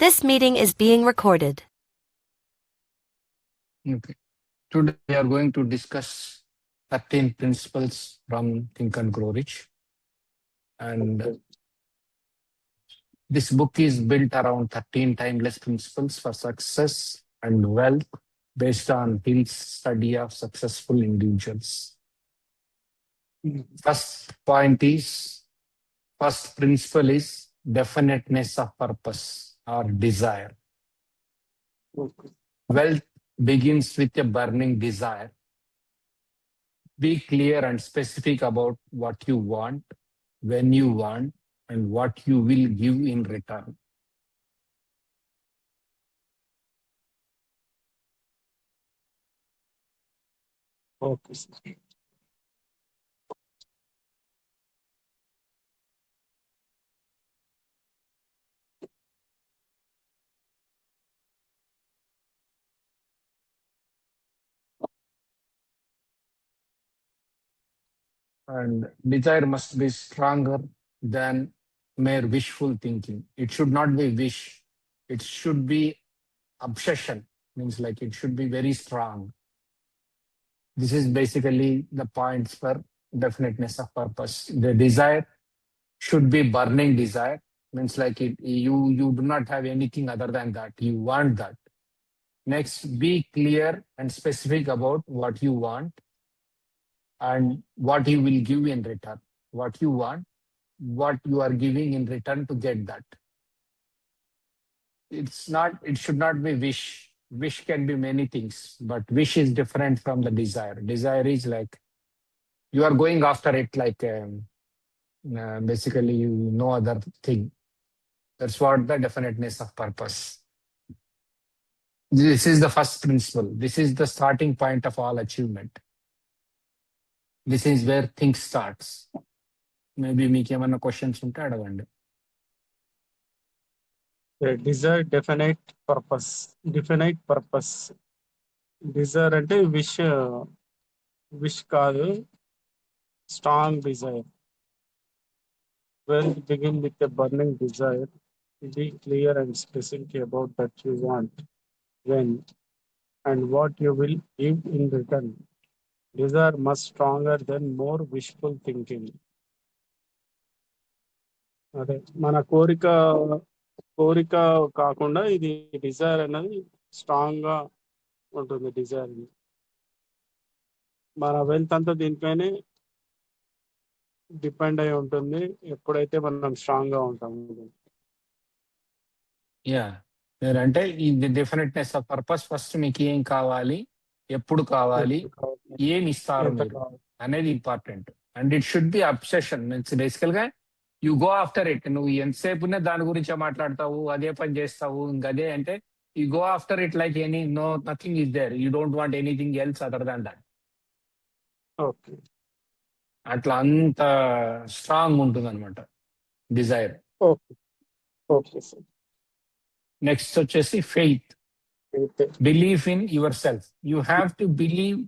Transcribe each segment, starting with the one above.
This meeting is being recorded. Okay. Today we are going to discuss 13 principles from Think and Grow Rich. And this book is built around 13 timeless principles for success and wealth based on Hill's study of successful individuals. First principle is definiteness of purpose or desire. Wealth begins with a burning desire. Be clear and specific about what you want, when you want, and what you will give in return. Okay, sir. And desire must be stronger than mere wishful thinking. It should not be wish. It should be obsession. Means like it should be very strong. This is basically the points for definiteness of purpose. The desire should be burning desire. Means like you do not have anything other than that. You want that. Next, be clear and specific about what you want and what you will give in return. What you want, what you are giving in return to get that. It should not be wish. Wish can be many things, but wish is different from the desire. Desire is like you are going after it like basically no other thing. That's what the definiteness of purpose. This is the first principle. This is the starting point of all achievement. This is where things starts. Maybe మీకు ఏమన్నా questions ఉంటే అడగండి. Desire definite purpose. Definite purpose. Desire అంటే wish కాదు, strong desire. Well, begin with a burning desire. Be clear and specific about that you want, when, and what you will give in return. Desire much stronger than more wishful thinking. అదే మన కోరిక కాకుండా ఇది Dzire అనేది strong గా ఉంటుంది. Dzire మన wealth అంతా దీనిపైనే డిపెండ్ అయి ఉంటుంది ఎప్పుడైతే మనం స్ట్రాంగ్ గా ఉంటాము. అంటే ఈ డెఫినెట్నెస్ ఆఫ్ పర్పస్ ఫస్ట్ మీకు ఏం కావాలి, ఎప్పుడు కావాలి, ఏమి ఇస్తారు మీరు అనేది important. And it should be obsession. Means బేసికల్ గా యు గో ఆఫ్టర్ ఇట్. నువ్వు ఎంతసేపునే దాని గురించే మాట్లాడతావు, అదే పని చేస్తావు, ఇంకదే అంటే you go after it like nothing is there. You don't want anything else other than that. Okay, అట్లా అంత స్ట్రాంగ్ ఉంటుంది అనమాట desire. Okay, okay sir. Next వచ్చేసి faith. Believe in yourself. You have to believe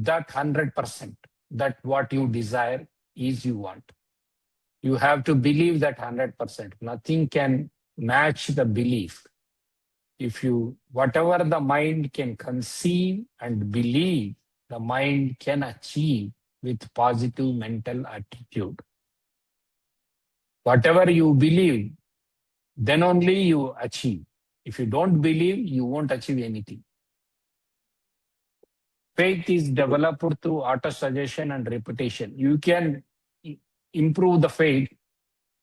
that 100% that what you desire is you want. You have to believe that 100%. Nothing can match the belief. Whatever the mind can conceive and believe, the mind can achieve with positive mental attitude. Whatever you believe, then only you achieve. If you don't believe, you won't achieve anything. Faith is developed through auto-suggestion and repetition. You can improve the faith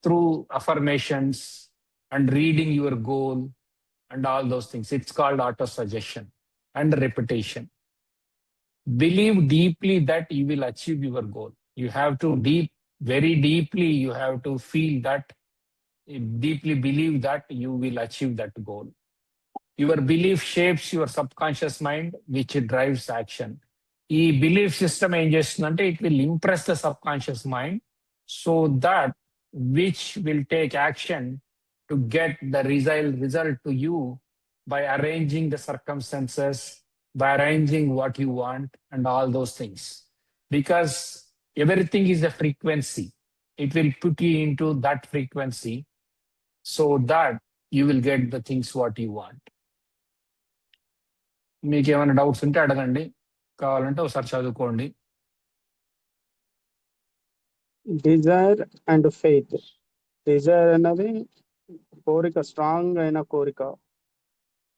through affirmations and reading your goal and all those things. It's called auto-suggestion and repetition. Believe deeply that you will achieve your goal. You have to very deeply, you have to feel that, deeply believe that you will achieve that goal. Your belief shapes your subconscious mind, which drives action. ఈ belief system ఏం చేస్తుందంటే it will impress the sub conscious mind so that which will take action to get the result to you by arranging the circumstances, by arranging what you want and all those things. Because everything is the frequency. It will put you into that frequency so that you will get the things what you want. మీకు ఏమైనా doubts ఉంటే అడగండి, కావాలంటే ఒకసారి చదువుకోండి. Desire and faith. Dzire అన్నది కోరిక, strong అయిన కోరిక.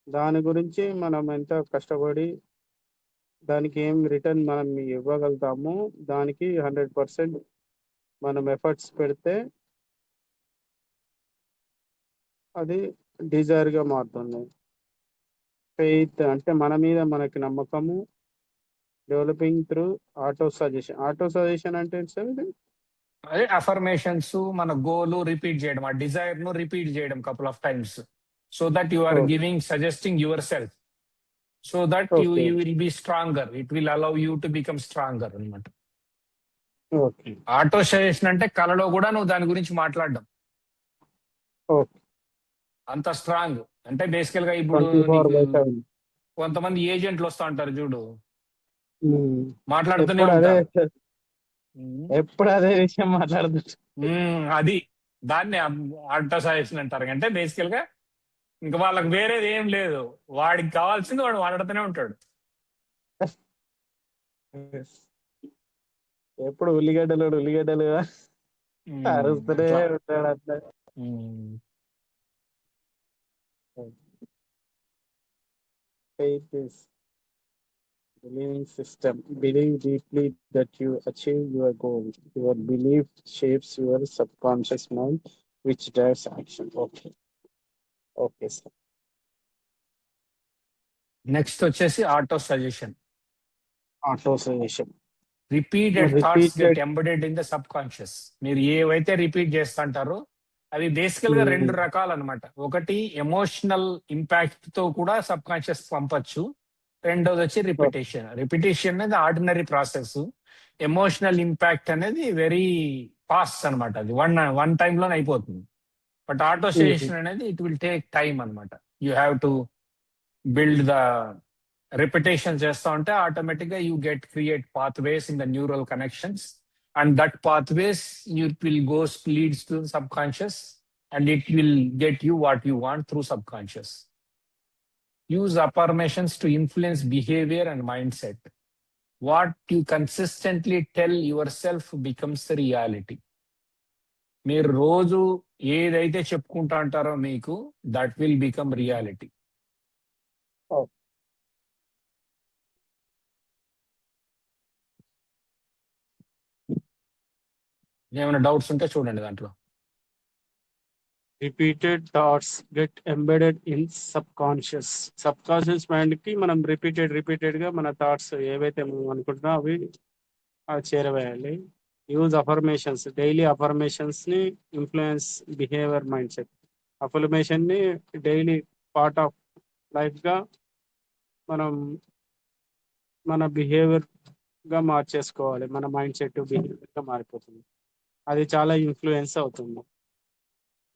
దాని గురించి మనం ఎంత కష్టపడి దానికి ఏం రిటర్న్ మనం ఇవ్వగలుగుతామో దానికి 100% మనం ఎఫర్ట్స్ పెడితే అది డిజైర్గా మారుతుంది. ఫెయిత్ అంటే మన మీద మనకి నమ్మకము. Developing through auto suggestion. Auto suggestion అంటే ఏంటి సార్ ఇది? అదే అఫర్మేషన్స్, మన గోల్ రిపీట్ చేయడం, ఆ డిజైర్ ను రిపీట్ చేయడం couple of times, so that you are giving suggesting yourself, so that you will be stronger. It will allow you to become stronger అనమాట. ఓకే. ఆటో సజెషన్ అంటే కళలో కూడా నువ్వు దాని గురించి మాట్లాడడం. ఓకే. అంత స్ట్రాంగ్ అంటే బేసికల్ గా ఇప్పుడు 24/7. కొంతమంది ఏజెంట్లు వస్తా ఉంటారు చూడు, ఉమ్. మాట్లాడుతూనే ఎప్పుడు అదే ఉంటారు. ఎప్పుడు అదే విషయం మాట్లాడుతుంది. అది దాన్ని ఆటో సజెషన్ అంటారు. అంటే బేసికల్ గా ఇంకా వాళ్ళకి వేరేది ఏం లేదు, వాడికి కావాల్సింది వాడు మాట్లాడుతూనే ఉంటాడు. ఎప్పుడు ఉల్లిగడ్డలు అరుస్తూనే అట్లా. ఉంటాడు అట్లా. Faith is believing system. Believe deeply that you achieve your goal. Your belief shapes your subconscious mind, which drives action. Okay. Okay, sir. Next వచ్చేసి auto suggestion. Auto suggestion. Repeated thoughts Repeated. Get embedded in the subconscious. మీరు ఏవైతే repeat చేస్తుంటారో అవి బేసికల్ గా రెండు రకాలు అనమాట. ఒకటి ఎమోషనల్ ఇంపాక్ట్ తో కూడా సబ్ కాన్షియస్ పంపచ్చు. రెండోది వచ్చి రిపిటేషన్. రిపిటేషన్ అనేది ఆర్డినరీ ప్రాసెస్. ఎమోషనల్ ఇంపాక్ట్ అనేది వెరీ ఫాస్ట్ అనమాట. అది వన్ టైమ్ లోనే అయిపోతుంది. బట్ ఆటో సజెషన్ అనేది ఇట్ విల్ టేక్ టైమ్ అనమాట. You have to build the repetition చేస్తా ఉంటే ఆటోమేటిక్ గా you get create pathways in the neural connections, and that pathways it will leads to the subconscious, and it will get you what you want through subconscious. Use affirmations to influence behavior and mindset. What you consistently tell yourself becomes the reality. మీరు రోజు ఏదైతే చెప్పుకుంటా అంటారో మీకు that will become reality. ఏమైనా doubts ఉంటే చూడండి దాంట్లో. Repeated thoughts get embedded in subconscious. Subconscious mind కి మనం రిపీటెడ్ గా మన థాట్స్ ఏవైతే మనం అనుకుంటున్నా అవి చేరవేయాలి. Use affirmations. డైలీ అఫర్మేషన్స్ ని influence behaviour mindset. Affirmation ని డైలీ పార్ట్ ఆఫ్ లైఫ్ గా మనం మన బిహేవియర్ గా మార్చేసుకోవాలి. మన మైండ్ సెట్ బిహేవియర్ గా మారిపోతుంది. అది చాలా ఇన్ఫ్లుయెన్స్ అవుతుంది.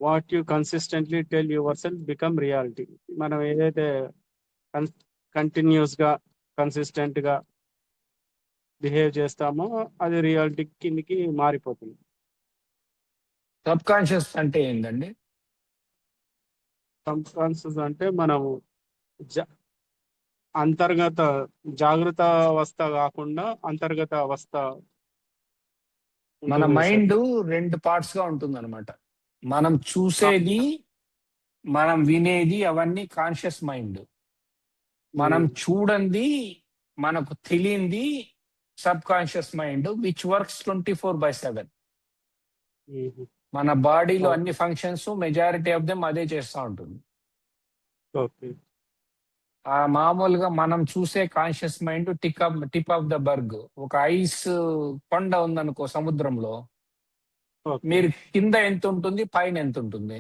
What you consistently tell your self become reality. మనం ఏదైతే కంటిన్యూస్ గా కన్సిస్టెంట్ గా బిహేవ్ చేస్తామో అది రియాలిటీ కిందికి మారిపోతుంది. సబ్ కాన్షియస్ అంటే ఏంటండి? సబ్కాన్షియస్ అంటే మనము అంతర్గత జాగృత అవస్థ కాకుండా అంతర్గత అవస్థ. మన మైండ్ రెండు పార్ట్స్ గా ఉంటుంది అనమాట. మనం చూసేది, మనం వినేది అవన్నీ కాన్షియస్ మైండ్. మనం చూడండి, మనకు తెలియంది sub conscious mind, which works 24/7. మన బాడీలో అన్ని ఫంక్షన్స్ మెజారిటీ ఆఫ్ దెమ్ అదే చేస్తూ ఉంటుంది. ఆ మామూలుగా మనం చూసే conscious mind tip of the berg. ఒక ఐస్ కొండ ఉందనుకో సముద్రంలో, మీరు కింద ఎంత ఉంటుంది, పైన ఎంత ఉంటుంది?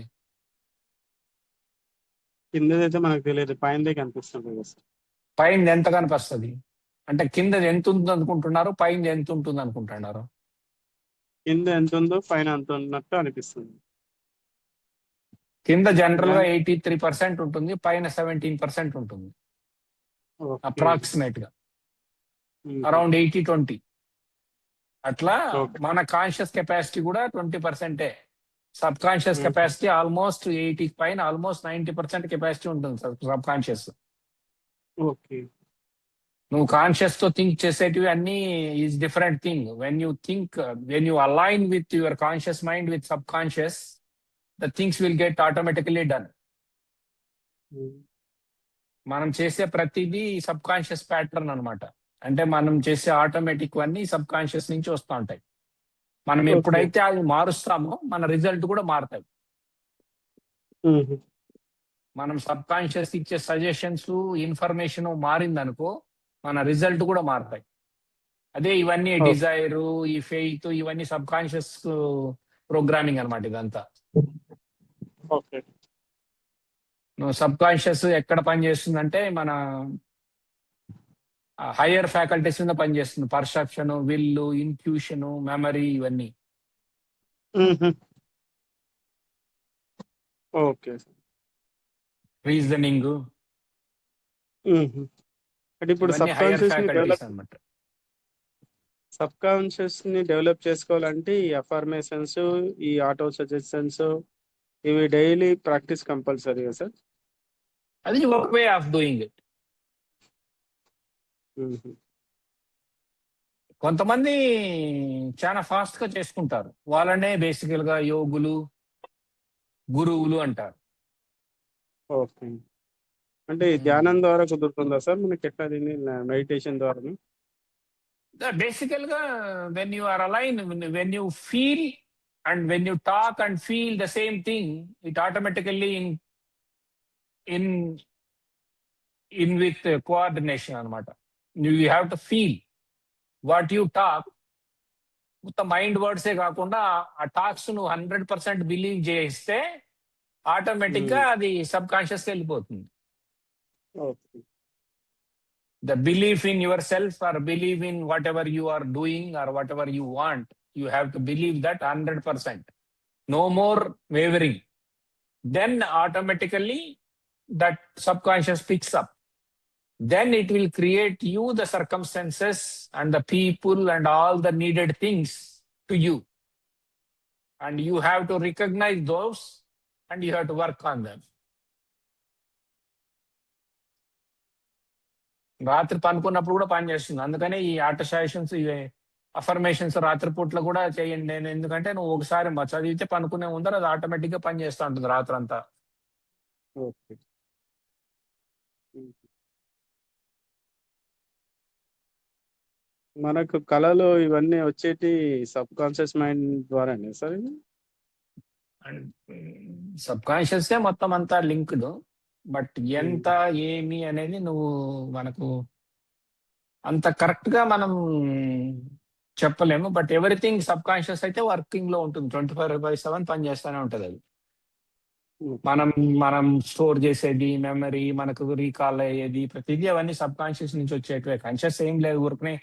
కిందదైతే మనకు తెలియదు, పైనదే కనిపిస్తుంది. పైన ఎంత కనిపిస్తుంది అంటే కింద ఎంత ఉంటుంది అనుకుంటున్నారు, పైన ఎంత ఉంటుంది అనుకుంటున్నారు? కింద ఎంత ఉందో పైన అంత ఉన్నట్టు అనిపిస్తుంది. కింద జనరల్ గా 83% ఉంటుంది, పైన 17% ఉంటుంది. అప్రాక్సిమేట్ గా అరౌండ్ 80-20 అట్లా. మన కాన్షియస్ కెపాసిటీ కూడా 20%. Sub conscious Mhm. Capacity almost 80 పైన ఆల్మోస్ట్ 90% కెపాసిటీ ఉంటుంది సబ్ కాన్షియస్. Okay. నువ్వు కాన్షియస్ తో థింక్ చేసేటివి అన్ని is different thing. When you align with your conscious mind with sub conscious, the things will get automatically done. Mhm. మనం చేసే ప్రతిదీ sub conscious pattern అనమాట. అంటే మనం చేసే ఆటోమేటిక్ అన్ని సబ్ కాన్షియస్ నుంచి వస్తూ ఉంటాయి. మనం Okay. ఎప్పుడైతే అవి మారుస్తామో మన రిజల్ట్ కూడా మారుతాయి. Mhm. మనం సబ్ కాన్షియస్ ఇచ్చే సజెషన్స్, ఇన్ఫర్మేషన్ మారిందనుకో మన రిజల్ట్ కూడా మారుతాయి. అదే ఇవన్నీ Okay. డిజైర్, ఈ ఫెయిత్, ఇవన్నీ సబ్ కాన్షియస్ ప్రోగ్రామింగ్ అనమాట ఇదంతా. Okay. నువ్వు సబ్ కాన్షియస్ ఎక్కడ పనిచేస్తుందంటే మన హయ్యర్ ఫ్యాకల్టీస్ మీద పనిచేస్తుంది. పర్సెప్షన్, విల్, ఇంట్యూషన్, మెమరీ, ఇవన్నీ. Mhm. Okay. Reasoning, Mhm. అంటే ఇప్పుడు ఇవన్నీ హయ్యర్ ఫ్యాకల్టీస్ అనమాట. సబ్ కాన్షియస్ ని డెవలప్ చేసుకోవాలంటే ఈ అఫర్మేషన్స్, ఈ ఆటో సజెషన్స్ ఇవి డైలీ ప్రాక్టీస్ కంపల్సరీ సార్? అది ఒక వే ఆఫ్ డూయింగ్ ఇట్. కొంతమంది చాలా ఫాస్ట్ గా చేసుకుంటారు. వాళ్ళనే బేసికల్ గా యోగులు, గురువులు అంటారు. ఓకే. అంటే ఈ ధ్యానం ద్వారా కుదురుతుందా సార్ మనకి? ఎట్లా దీన్ని మెడిటేషన్ ద్వారా? బేసికల్ గా when you are align, when you feel and when you talk and feel the same thing, it automatically in with coordination అనమాట. You have to feel what you talk. మొత్తం మైండ్ వర్డ్సే కాకుండా ఆ టాక్స్ నువ్వు 100% believe చేయిస్తే automatic గా అది sub conscious వెళ్ళిపోతుంది. Okay. The belief in yourself or believe in whatever you are doing or whatever you want, you have to believe that 100%. No more wavering. Then automatically that subconscious picks up. Then it will create you the circumstances and the people and all the needed things to you. And you have to recognize those and you have to work on them. రాత్రి పనుకున్నప్పుడు కూడా పనిచేస్తుంది. అందుకనే ఈ ఆటోసజెషన్స్, ఇవి affirmations రాత్రిపూట్ల కూడా చేయండి. నేను ఎందుకంటే నువ్వు ఒకసారి చదివితే పనుకునే ముందర అది ఆటోమేటిక్ గా పనిచేస్తూ ఉంటుంది రాత్రి అంతా. ఓకే. మనకు కళలు ఇవన్నీ వచ్చేటి సబ్ కాన్షియస్ మైండ్ ద్వారానే సార్? అండ్ సబ్ కాన్షియస్ మొత్తం అంతా లింక్డ్. బట్ ఎంత ఏమి అనేది నువ్వు మనకు అంత కరెక్ట్ గా మనం చెప్పలేము. బట్ ఎవ్రీథింగ్ సబ్ కాన్షియస్ అయితే వర్కింగ్ లో ఉంటుంది. 24/7 పనిచేస్తూనే ఉంటుంది అది. మనం స్టోర్ చేసేది, మెమరీ, మనకు రీకాల్ అయ్యేది, ప్రతిదీ అవన్నీ సబ్ కాన్షియస్ నుంచి వచ్చేటివే. కాన్షియస్ ఏం లేదు, ఊరికనే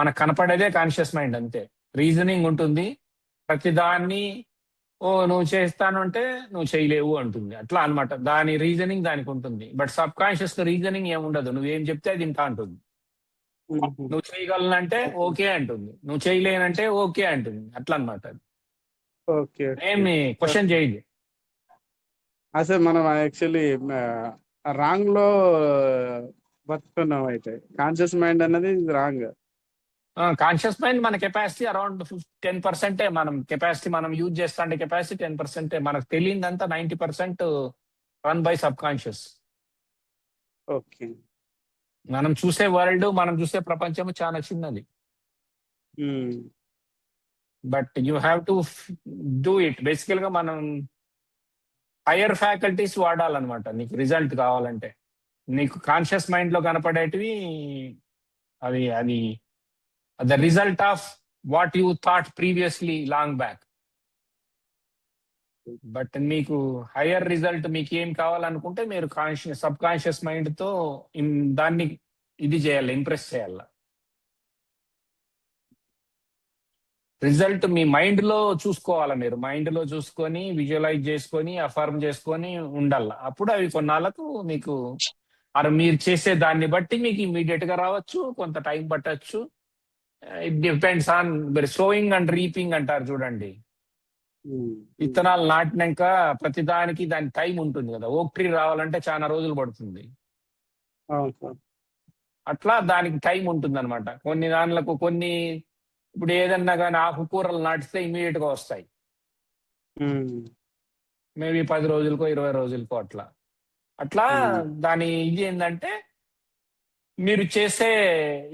మనకు కనపడేదే కాన్షియస్ మైండ్ అంతే. రీజనింగ్ ఉంటుంది, ప్రతిదాన్ని నువ్వు చేస్తాను అంటే నువ్వు చేయలేవు అంటుంది. అట్లా అనమాట. దాని రీజనింగ్ దానికి ఉంటుంది. బట్ సబ్ కాన్షియస్ రీజనింగ్ ఏముండదు. నువ్వేం చెప్తే అది ఇంత అంటుంది. నువ్వు చేయగలనంటే ఓకే అంటుంది, నువ్వు చేయలేనంటే ఓకే అంటుంది. అట్లా అనమాట. ఓకే. ఏమి క్వశ్చన్ చేయదు. అసలు మనం యాక్చువల్లీ రాంగ్ లో బతుకున్నాం. అయితే కాన్షియస్ మైండ్ అన్నది రాంగ్. కాన్షియస్ మైండ్ మన కెపాసిటీ అరౌండ్ 10%. మనం కెపాసిటీ మనం యూజ్ చేస్తా అంటే కెపాసిటీ 10%. మనకు తెలియదంతా 90% run by sub conscious. Okay. మనం చూసే వరల్డ్, మనం చూసే ప్రపంచం చాలా చిన్నది. But you have to do it. బేసికల్ గా మనం హయ్యర్ ఫ్యాకల్టీస్ వాడాలన్నమాట నీకు రిజల్ట్ కావాలంటే. నీకు కాన్షియస్ మైండ్ లో కనపడేటివి అది అది the result of what you thought previously long back. But మీకు హయ్యర్ రిజల్ట్ మీకు ఏం కావాలనుకుంటే మీరు సబ్ కాన్షియస్ మైండ్ తో దాన్ని ఇది చేయాలి, ఇంప్రెస్ చేయాలి. రిజల్ట్ మీ మైండ్ లో చూసుకోవాలి. మీరు మైండ్ లో చూసుకొని విజువలైజ్ చేసుకొని అఫర్మ్ చేసుకొని ఉండాలి. అప్పుడు అవి కొన్నాళ్ళకు మీకు మీరు చేసే దాన్ని బట్టి మీకు ఇమీడియట్ గా రావచ్చు, కొంత టైం పట్టచ్చు. It depends on sowing and reaping అంటారు చూడండి. విత్తనాలు నాటినాక ప్రతిదానికి దాని టైం ఉంటుంది కదా. ఓక్ ట్రీ రావాలంటే చాలా రోజులు పడుతుంది. అవును సార్. అట్లా దానికి టైం ఉంటుంది అనమాట. కొన్ని దానిలకు కొన్ని ఇప్పుడు ఏదన్నా కానీ ఆకుకూరలు నాటిస్తే ఇమీడియట్ గా వస్తాయి. మేబీ 10 రోజులకో 20 రోజులకో అట్లా అట్లా. దాని ఇది ఏంటంటే మీరు చేసే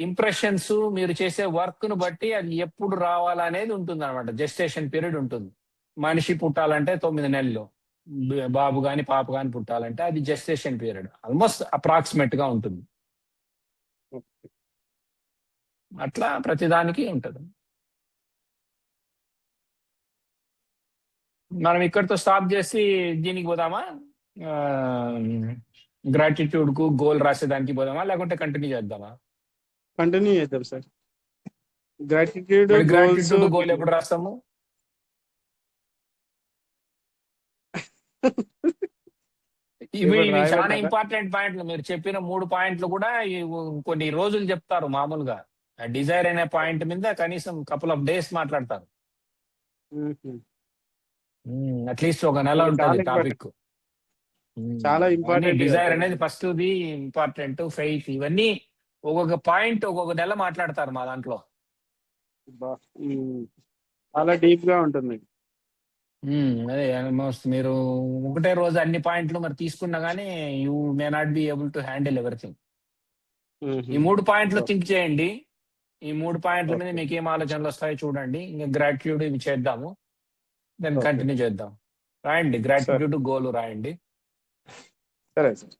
ఇంప్రెషన్స్, మీరు చేసే వర్క్ ను బట్టి అది ఎప్పుడు రావాలనేది ఉంటుంది అనమాట. జెస్టేషన్ పీరియడ్ ఉంటుంది. మనిషి పుట్టాలంటే 9 నెలలు, బాబు గాని పాప గాని పుట్టాలంటే అది జెస్టేషన్ పీరియడ్ ఆల్మోస్ట్ అప్రాక్సిమేట్ గా ఉంటుంది. అట్లా ప్రతిదానికి ఉంటుంది. మనం ఇక్కడితో స్టాప్ చేసి దీనికి పోదామా, గ్రాటిట్యూడ్ కు గోల్ రాసేదానికి పోదామా, లేకుంటే కంటిన్యూ చేద్దామా? కంటిన్యూ చేద్దాం sir. Gratitude goals. Gratitude goal ఎప్పుడు రాస్తాము? ఇవి చాలా ఇంపార్టెంట్ పాయింట్లు. మీరు చెప్పిన 3 పాయింట్లు కూడా కొన్ని రోజులు చెప్తారు. మామూలుగా డిజైర్ అనే పాయింట్ మీద కనీసం కపుల్ ఆఫ్ డేస్ మాట్లాడతారు. అట్లీస్ట్ ఒక నెల ఉంటుంది టాపిక్. చాలా ఇంపార్టెంట్. డిజైర్ అనేది ఫస్ట్ ది ఇంపార్టెంట్. ఫెయిత్, ఇవన్నీ ఒక్కొక్క పాయింట్ ఒక్కొక్క నెల మాట్లాడతారు మా దాంట్లో. చాలా డీప్ గా ఉంటుంది. అదే ఆల్మోస్ట్ మీరు ఒకటే రోజు అన్ని పాయింట్లు మరి తీసుకున్నా గానీ you may not be able to handle everything. ఈ 3 పాయింట్లు థింక్ చేయండి. ఈ 3 పాయింట్ల మీద మీకు ఏం ఆలోచనలు వస్తాయో చూడండి. ఇంకా గ్రాటిట్యూడ్ ఇవి చేద్దాము, దాన్ని కంటిన్యూ చేద్దాం. రాయండి, గ్రాటిట్యూడ్ గోల్ రాయండి. సరే సార్.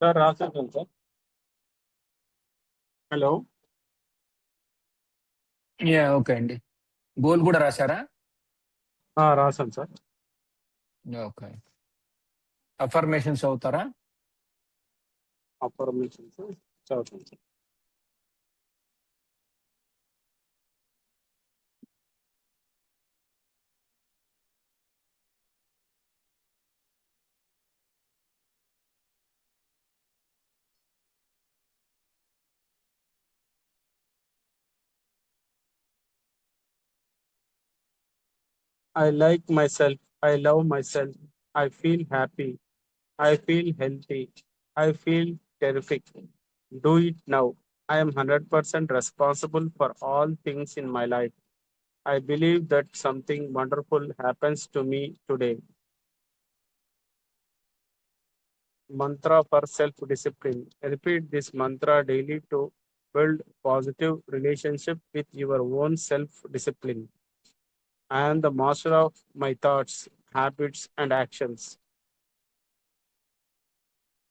సార్ రాశాను సార్. హలో. ఓకే అండి. గోల్ కూడా రాశారా? రాశాను సార్. ఓకే. అఫర్మేషన్స్ అవుతారా? అఫర్మేషన్స్ చదువుతాను sir. I like myself. I love myself. I feel happy. I feel healthy. I feel terrific. Do it now. I am 100% responsible for all things in my life. I believe that something wonderful happens to me today. Mantra for self-discipline. Repeat this mantra daily to build positive relationship with your own self-discipline. I am the master of my thoughts, habits, and actions.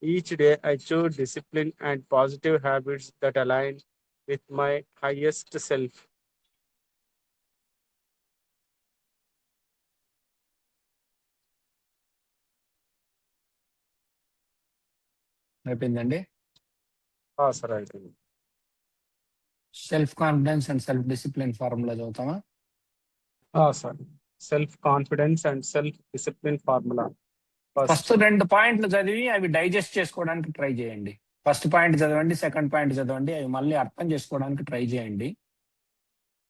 Each day I choose discipline and positive habits that align with my highest self. అయిపోయిందండి. Sir, I think. Self confidence and self discipline formula చదువుతామా? Sir. Self-confidence and self-discipline formula. First 2 పాయింట్లు చదివి అవి digest చేసుకోవడానికి try చేయండి. First point చదవండి, second point చదవండి, అవి మళ్ళీ అర్థం చేసుకోవడానికి ట్రై చేయండి.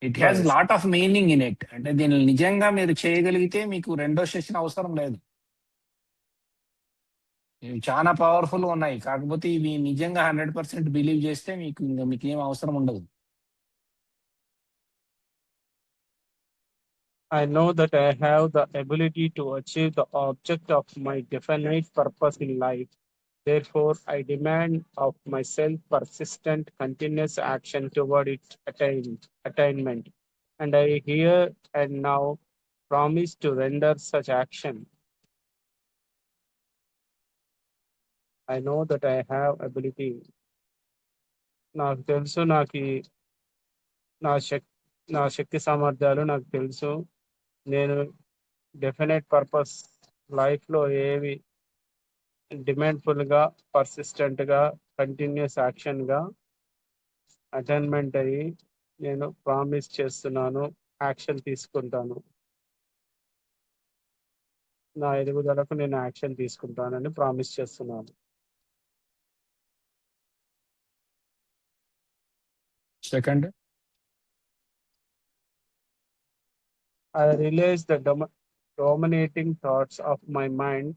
It has Yes. Lot of meaning in it. అంటే దీన్ని నిజంగా మీరు చేయగలిగితే మీకు రెండో సెషన్ అవసరం లేదు. ఇవి చాలా పవర్ఫుల్ ఉన్నాయి. కాకపోతే ఇవి నిజంగా 100% బిలీవ్ చేస్తే మీకు ఏం అవసరం ఉండదు. I know that I have the ability to achieve the object of my definite purpose in life. Therefore, I demand of myself persistent, continuous action toward its attainment. And I here and now promise to render such action. I know that I have ability. నాకు తెలుసు, నా శక్తి సామర్థ్యాలు నాకు తెలుసు. నేను definite purpose లైఫ్లో ఏవి డిమాండ్ఫుల్గా, పర్సిస్టెంట్గా, continuous యాక్షన్గా attainment అయ్యి నేను ప్రామిస్ చేస్తున్నాను, యాక్షన్ తీసుకుంటాను. నా ఎదుగుదలకు నేను యాక్షన్ తీసుకుంటానని ప్రామిస్ చేస్తున్నాను. Second, I realize the dominating thoughts of my mind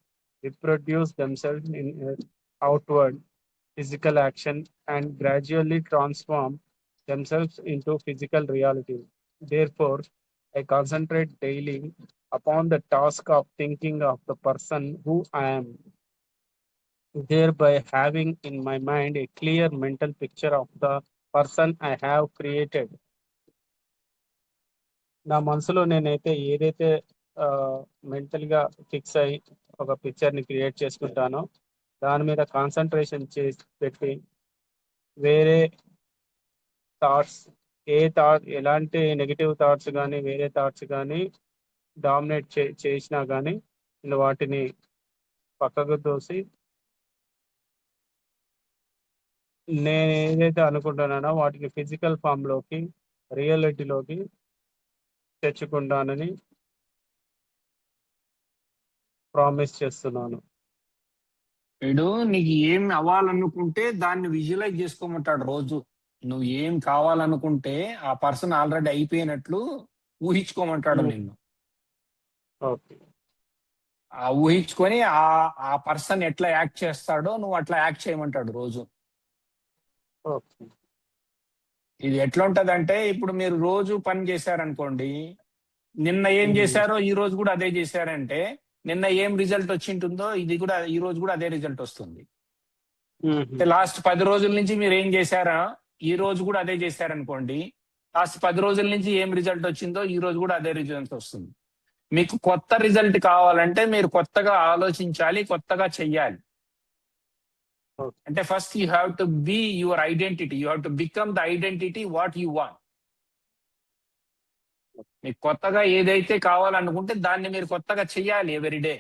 reproduce themselves in outward physical action and gradually transform themselves into physical reality. Therefore, I concentrate daily upon the task of thinking of the person who I am, thereby having in my mind a clear mental picture of the person I have created. నా మనసులో నేనైతే ఏదైతే మెంటల్గా fix అయ్యి ఒక పిక్చర్ని create చేసుకుంటానో దాని మీద concentration చేసి పెట్టి వేరే థాట్స్ ఎలాంటి నెగిటివ్ థాట్స్ కానీ వేరే థాట్స్ కానీ డామినేట్ చేసినా కానీ నేను వాటిని పక్కకు తోసి నేను ఏదైతే అనుకుంటున్నానో వాటిని ఫిజికల్ ఫామ్లోకి, రియాలిటీలోకి తెచ్చుకుంటానని ప్రామిస్ చేస్తున్నాను. వీడు నీకు ఏం అవ్వాలనుకుంటే దాన్ని విజువలైజ్ చేసుకోమంటాడు రోజు. నువ్వు ఏం కావాలనుకుంటే ఆ పర్సన్ ఆల్రెడీ అయిపోయినట్లు ఊహించుకోమంటాడు నిన్ను. ఓకే. ఆ ఊహించుకొని ఆ పర్సన్ ఎట్లా యాక్ట్ చేస్తాడో నువ్వు అట్లా యాక్ట్ చేయమంటాడు రోజు. ఓకే. ఇది ఎట్లా ఉంటదంటే, ఇప్పుడు మీరు రోజు పని చేశారనుకోండి, నిన్న ఏం చేశారో ఈ రోజు కూడా అదే చేశారంటే నిన్న ఏం రిజల్ట్ వచ్చింటుందో ఇది కూడా ఈ రోజు కూడా అదే రిజల్ట్ వస్తుంది. లాస్ట్ 10 రోజుల నుంచి మీరు ఏం చేశారా ఈ రోజు కూడా అదే చేశారనుకోండి, లాస్ట్ 10 రోజుల నుంచి ఏం రిజల్ట్ వచ్చిందో ఈ రోజు కూడా అదే రిజల్ట్ వస్తుంది. మీకు కొత్త రిజల్ట్ కావాలంటే మీరు కొత్తగా ఆలోచించాలి, కొత్తగా చెయ్యాలి. Okay. అంటే first you have to be your identity, you have to become the identity what you want. మీకు కొత్తగా ఏదైతే కావాలనుకుంటే దాన్ని మీరు కొత్తగా చెయ్యాలి ఎవ్రీడే.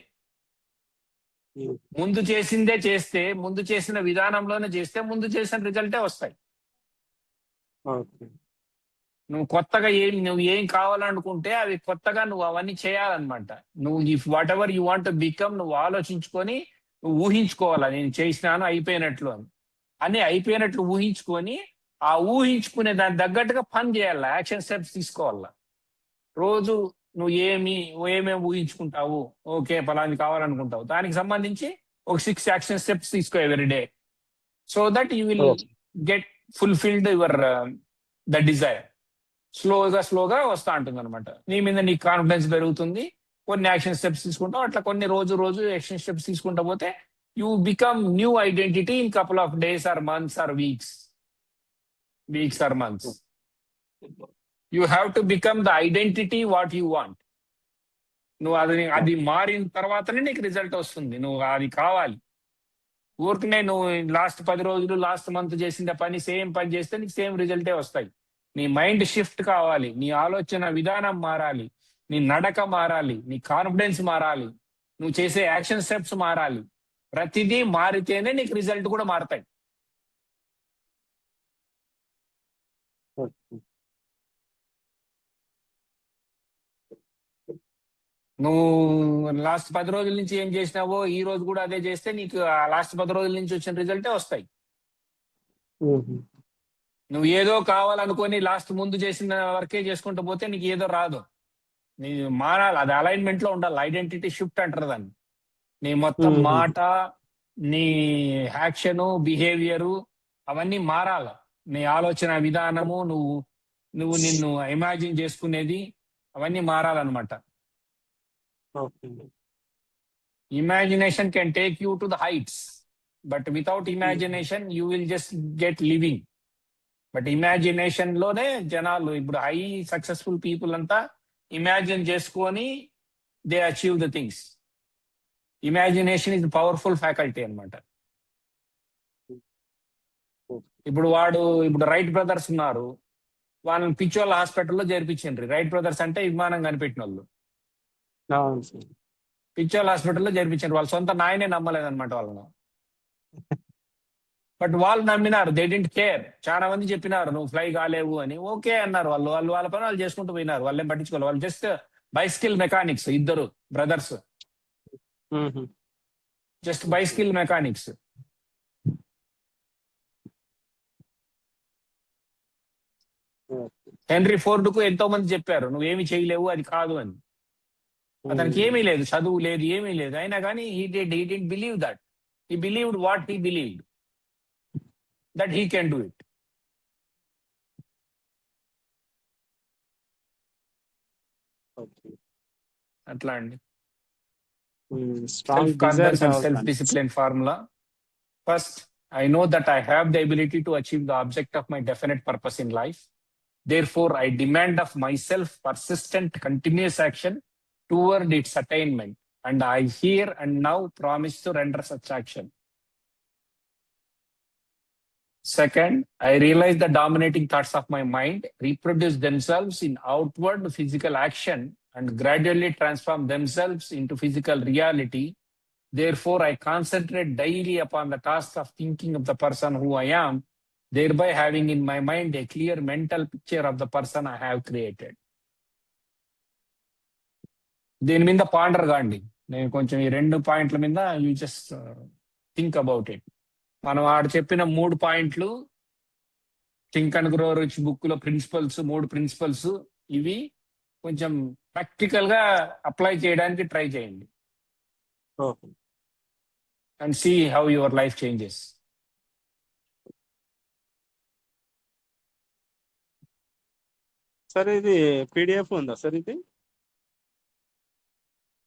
ముందు చేసిందే చేస్తే, ముందు చేసిన విధానంలోనే చేస్తే ముందు చేసిన రిజల్టే వస్తాయి. ఓకే. నువ్వు కొత్తగా నువ్వు ఏం కావాలనుకుంటే అవి కొత్తగా నువ్వు అవన్నీ చేయాలన్నమాట. నువ్వు if what ever you want become, నువ్వు ఆలోచించుకొని నువ్వు ఊహించుకోవాలా, నేను చేసినాను అయిపోయినట్లు అని అయిపోయినట్లు ఊహించుకొని ఆ ఊహించుకునే దానికి తగ్గట్టుగా పని చేయాలి, యాక్షన్ స్టెప్స్ తీసుకోవాలా. రోజు నువ్వు ఏమేమి ఊహించుకుంటావు, ఓకే పలాని కావాలనుకుంటావు, దానికి సంబంధించి ఒక 6 యాక్షన్ స్టెప్స్ తీసుకో everyday, so that you will get fulfilled your the desire. స్లోగా వస్తా ఉంటుంది అనమాట. నీ మీద నీకు కాన్ఫిడెన్స్ పెరుగుతుంది, కొన్ని యాక్షన్ స్టెప్స్ తీసుకుంటావు, అట్లా కొన్ని రోజు యాక్షన్ స్టెప్స్ తీసుకుంటా పోతే you become new identity in couple of days are months or weeks or months. You have to become the identity what you want. నువ్వు అది మారిన తర్వాతనే నీకు రిజల్ట్ వస్తుంది. నువ్వు అది కావాలి. ఊరికనే నువ్వు లాస్ట్ 10 రోజులు లాస్ట్ మంత్ చేసిన పని సేమ్ పని చేస్తే నీకు సేమ్ రిజల్టే వస్తాయి. నీ మైండ్ షిఫ్ట్ కావాలి, నీ ఆలోచన విధానం మారాలి, నీ నడక మారాలి, నీ కాన్ఫిడెన్స్ మారాలి, నువ్వు చేసే యాక్షన్ స్టెప్స్ మారాలి. ప్రతిదీ మారితేనే నీకు రిజల్ట్ కూడా మారుతాయి. నువ్వు లాస్ట్ 10 రోజుల నుంచి ఏం చేసినావో ఈ రోజు కూడా అదే చేస్తే నీకు ఆ లాస్ట్ 10 రోజుల నుంచి వచ్చిన రిజల్టే వస్తాయి. నువ్వు ఏదో కావాలనుకొని లాస్ట్ ముందు చేసిన వర్కే చేసుకుంటూ పోతే నీకు ఏదో రాదు. నీ మారాలి, అది అలైన్మెంట్ లో ఉండాలి. ఐడెంటిటీ షిఫ్ట్ అంటారు దాన్ని. నీ మొత్తం మాట, నీ యాక్షను, బిహేవియరు అవన్నీ మారాల. నీ ఆలోచన విధానము, నువ్వు నిన్ను ఇమాజిన్ చేసుకునేది అవన్నీ మారాలన్నమాట. Imagination can take you to the heights, but without imagination you will just get living. But imagination లోనే జనాలు ఇప్పుడు హై సక్సెస్ఫుల్ పీపుల్ అంతా ఇమాజిన్ చేసుకొని they achieve the things. Imagination is powerful faculty అన్నమాట. ఇప్పుడు రైట్ బ్రదర్స్ ఉన్నారు, వాళ్ళని పిచ్చోళ్ళ హాస్పిటల్లో చేర్పించండి. రైట్ బ్రదర్స్ అంటే విమానం కనిపెట్టిన వాళ్ళు. పిచ్చోళ్ళ హాస్పిటల్లో చేర్పించారు. వాళ్ళ సొంత నాయనే నమ్మలేదన్నమాట వాళ్ళను. బట్ వాళ్ళు నమ్మినారు, దే డింట్ కేర్. చాలా మంది చెప్పినారు నువ్వు ఫ్లై కాలేవు అని, ఓకే అన్నారు. వాళ్ళ పని వాళ్ళు చేసుకుంటూ పోయినారు. వాళ్ళేం పట్టించుకోవాలి. వాళ్ళు జస్ట్ బైసికల్ మెకానిక్స్, ఇద్దరు brothers, just bicycle mechanics. Henry Ford కు ఎంతో మంది చెప్పారు నువ్వేమి చేయలేవు, అది కాదు అని. అతనికి ఏమీ లేదు, చదువు లేదు, ఏమీ లేదు, అయినా కానీ he didn't believe that. He believed what he believed, that he can do it. అట్లా అండి. Self confidence and self discipline formula. First, I know that I have the ability to achieve the object of my definite purpose in life. Therefore, I demand of myself persistent, continuous action toward its attainment, and I here and now promise to render such action. Second, I realize the dominating thoughts of my mind reproduce themselves in outward physical action and gradually transform themselves into physical reality. Therefore, I concentrate daily upon the task of thinking of the person who I am, thereby having in my mind a clear mental picture of the person I have created. దీని మీద ponder కాండి. నేను కొంచెం ఈ 2 పాయింట్ల మీద you just think about it. మనం ఆడు చెప్పిన 3 పాయింట్లు think and grow rich book లో ప్రిన్సిపల్స్, 3 ప్రిన్సిపల్స్, ఇవి కొంచెం ప్రాక్టికల్ గా అప్లై చేయడానికి ట్రై చేయండి. And see how your life changes. Sir ఇది పీడిఎఫ్ ఉందా సార్ ఇది?